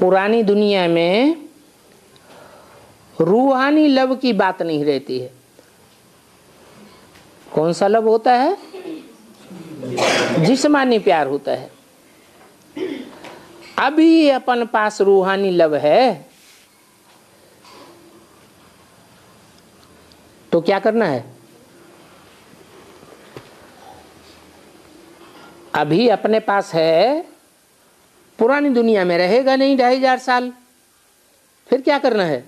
पुरानी दुनिया में रूहानी लव की बात नहीं रहती है। कौन सा लव होता है? जिस्मानी प्यार होता है। अभी अपन पास रूहानी लव है तो क्या करना है? अभी अपने पास है, पुरानी दुनिया में रहेगा नहीं 2500 साल, फिर क्या करना है?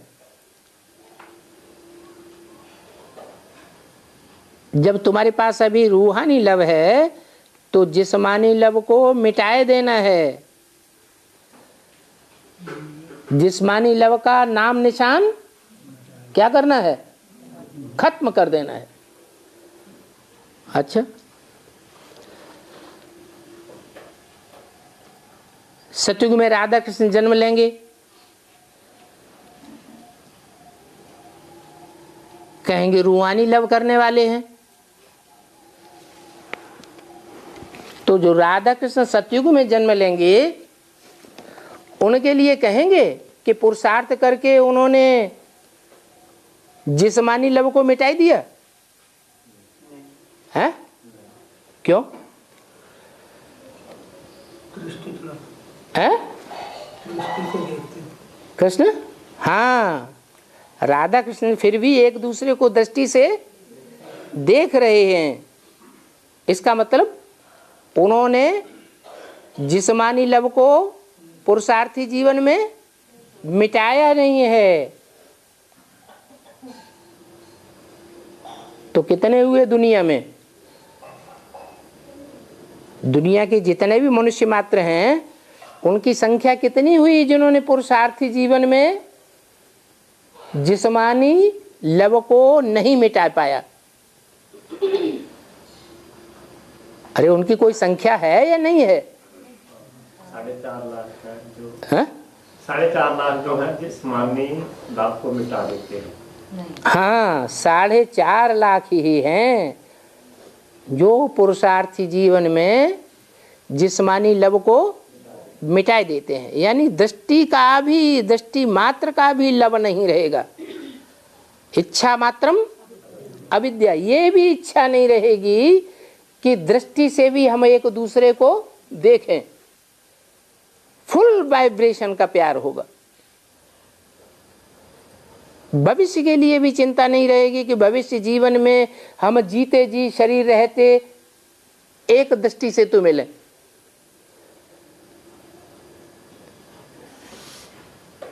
जब तुम्हारे पास अभी रूहानी लव है तो जिस्मानी लव को मिटाए देना है। जिस्मानी लव का नाम निशान क्या करना है? खत्म कर देना है। अच्छा, सतयुग में राधा कृष्ण जन्म लेंगे, कहेंगे रूहानी लव करने वाले हैं। तो जो राधा कृष्ण सतयुग में जन्म लेंगे उनके लिए कहेंगे कि पुरुषार्थ करके उन्होंने जिस्मानी लव को मिटाई दिया है? क्यों है? कृष्ण, हाँ, राधा कृष्ण फिर भी एक दूसरे को दृष्टि से देख रहे हैं। इसका मतलब उन्होंने जिस्मानी लव को पुरुषार्थी जीवन में मिटाया नहीं है। तो कितने हुए दुनिया में? दुनिया के जितने भी मनुष्य मात्र हैं उनकी संख्या कितनी हुई जिन्होंने पुरुषार्थी जीवन में जिस्मानी लव को नहीं मिटा पाया? अरे उनकी कोई संख्या है या नहीं है? 4.5 लाख है जो 4.5 लाख जो है जिस्मानी लव को मिटा देते हैं। हाँ, 4.5 लाख ही हैं जो पुरुषार्थी जीवन में जिस्मानी लव को मिटाई देते हैं। यानी दृष्टि मात्र का भी लव नहीं रहेगा। इच्छा मात्रम अविद्या, ये भी इच्छा नहीं रहेगी कि दृष्टि से भी हम एक दूसरे को देखें। फुल वाइब्रेशन का प्यार होगा। भविष्य के लिए भी चिंता नहीं रहेगी कि भविष्य जीवन में हम जीते जी शरीर रहते एक दृष्टि से तो मिले।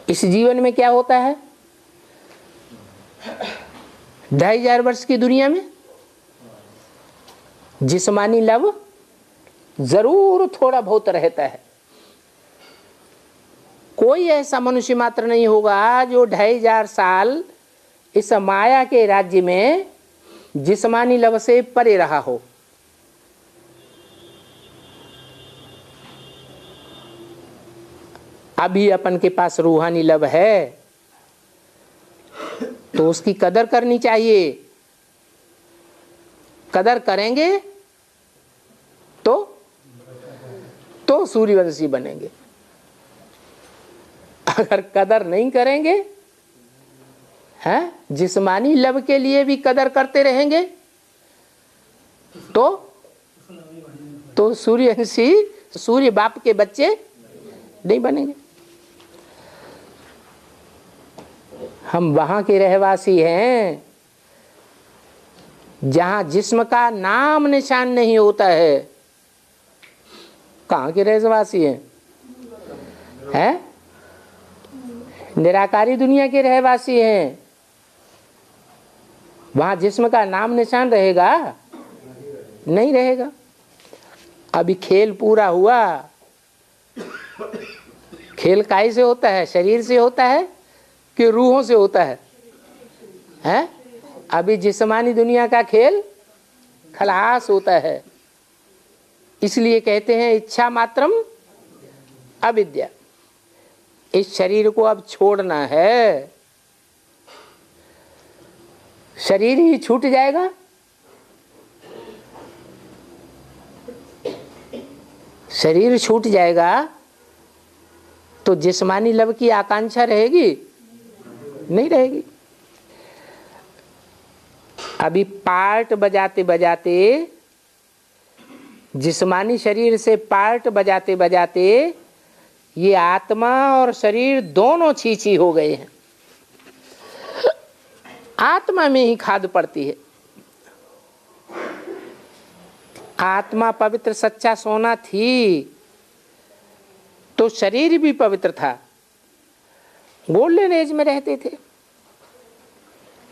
इस जीवन में क्या होता है? 2500 वर्ष की दुनिया में जिस्मानी लव जरूर थोड़ा बहुत रहता है। कोई ऐसा मनुष्य मात्र नहीं होगा जो 2500 साल इस माया के राज्य में जिस्मानी लव से परे रहा हो। अभी अपन के पास रूहानी लव है तो उसकी कदर करनी चाहिए। कदर करेंगे तो सूर्यवंशी बनेंगे। अगर कदर नहीं करेंगे, हैं, जिस्मानी लव के लिए भी कदर करते रहेंगे तो सूर्यवंशी, सूर्य बाप के बच्चे नहीं बनेंगे। हम वहां के रहवासी हैं जहां जिस्म का नाम निशान नहीं होता है। कहां के रहवासी हैं? हैं? निराकारी दुनिया के रहवासी हैं। वहां जिस्म का नाम निशान रहेगा? नहीं रहेगा। अभी खेल पूरा हुआ। खेल काहे से होता है? शरीर से होता है कि रूहों से होता है? हैं? अभी जिस्मानी दुनिया का खेल खलास होता है। इसलिए कहते हैं इच्छा मात्रम अविद्या। इस शरीर को अब छोड़ना है। शरीर ही छूट जाएगा। शरीर छूट जाएगा तो जिस्मानी लाभ की आकांक्षा रहेगी? नहीं रहेगी। अभी पार्ट बजाते बजाते, जिस्मानी शरीर से पार्ट बजाते बजाते ये आत्मा और शरीर दोनों छीछी हो गए हैं। आत्मा में ही खाद पड़ती है। आत्मा पवित्र सच्चा सोना थी तो शरीर भी पवित्र था, गोल्डन एज में रहते थे।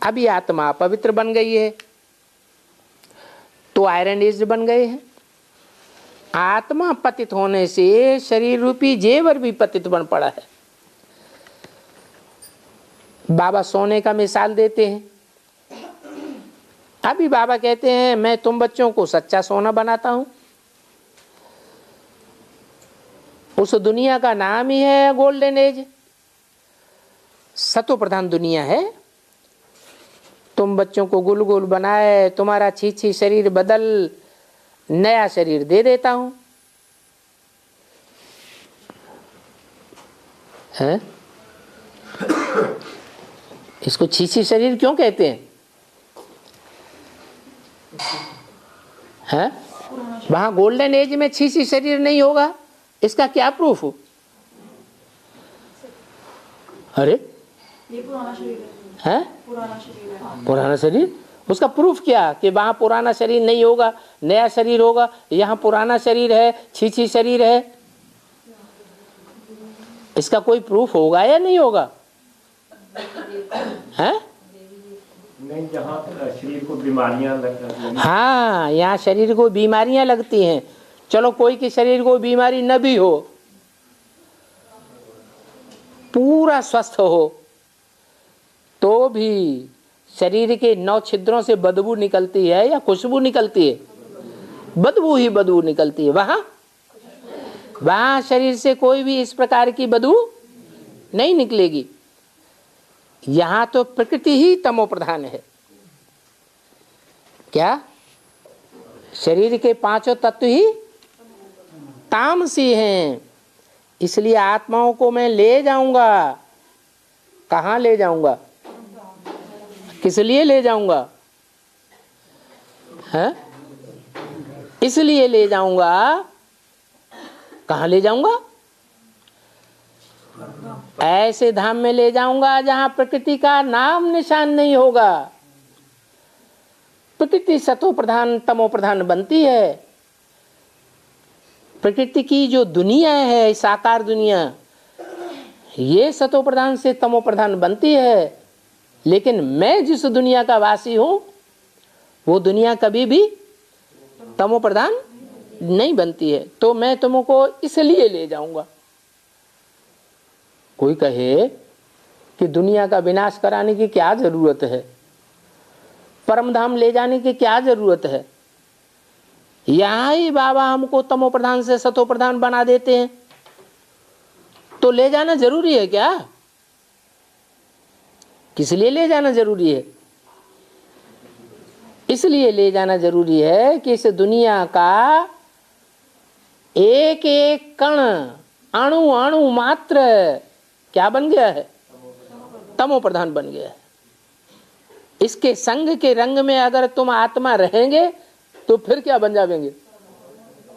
अभी आत्मा पवित्र बन गई है तो आयरन एज बन गए हैं। आत्मा पतित होने से शरीर रूपी जेवर भी पतित बन पड़ा है। बाबा सोने का मिसाल देते हैं। अभी बाबा कहते हैं मैं तुम बच्चों को सच्चा सोना बनाता हूं। उस दुनिया का नाम ही है गोल्डन एज, सतो प्रधान दुनिया है। तुम बच्चों को गुल गुल बनाए, तुम्हारा छीछी शरीर बदल नया शरीर दे देता हूं। है? इसको छीछी शरीर क्यों कहते हैं? है? वहां गोल्डन एज में छीछी शरीर नहीं होगा, इसका क्या प्रूफ हो? अरे ये पुराना शरीर है, पुराना शरीर। उसका प्रूफ क्या कि वहां पुराना शरीर नहीं होगा, नया शरीर होगा। यहाँ पुराना शरीर है, छीछी शरीर है। इसका कोई प्रूफ होगा या नहीं होगा? है? नहीं, जहाँ शरीर को बीमारियां लगती। हाँ, यहाँ शरीर को बीमारियां लगती हैं। चलो कोई के शरीर को बीमारी न भी हो, पूरा स्वस्थ हो, तो भी शरीर के 9 छिद्रों से बदबू निकलती है या खुशबू निकलती है? बदबू ही बदबू निकलती है। वहां शरीर से कोई भी इस प्रकार की बदबू नहीं निकलेगी। यहां तो प्रकृति ही तमो प्रधान है। क्या? शरीर के 5 तत्व ही तामसी हैं। इसलिए आत्माओं को मैं ले जाऊंगा। कहां ले जाऊंगा? किस लिए ले जाऊंगा? है? इसलिए ले जाऊंगा। कहां ले जाऊंगा? ऐसे धाम में ले जाऊंगा जहां प्रकृति का नाम निशान नहीं होगा। प्रकृति सतो प्रधान तमो प्रधान बनती है। प्रकृति की जो दुनिया है, साकार दुनिया, ये सतो प्रधान से तमो प्रधान बनती है। लेकिन मैं जिस दुनिया का वासी हूं, वो दुनिया कभी भी तमो प्रधान नहीं बनती है। तो मैं तुमको इसलिए ले जाऊंगा। कोई कहे कि दुनिया का विनाश कराने की क्या जरूरत है, परम धाम ले जाने की क्या जरूरत है? यहां ही बाबा हमको तमो प्रधान से सतो प्रधान बना देते हैं, तो ले जाना जरूरी है क्या? किस लिए ले जाना जरूरी है? इसलिए ले जाना जरूरी है कि इस दुनिया का एक एक कण, अणु अणु मात्र क्या बन गया है? तमो प्रधान बन गया है। इसके संग के रंग में अगर तुम आत्मा रहेंगे तो फिर क्या बन जाएंगे?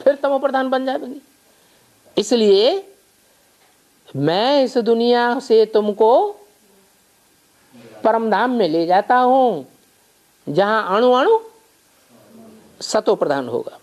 फिर तमो प्रधान बन जाएंगे। इसलिए मैं इस दुनिया से तुमको परम धाम में ले जाता हूं, जहां अणु अणु सतो प्रधान होगा।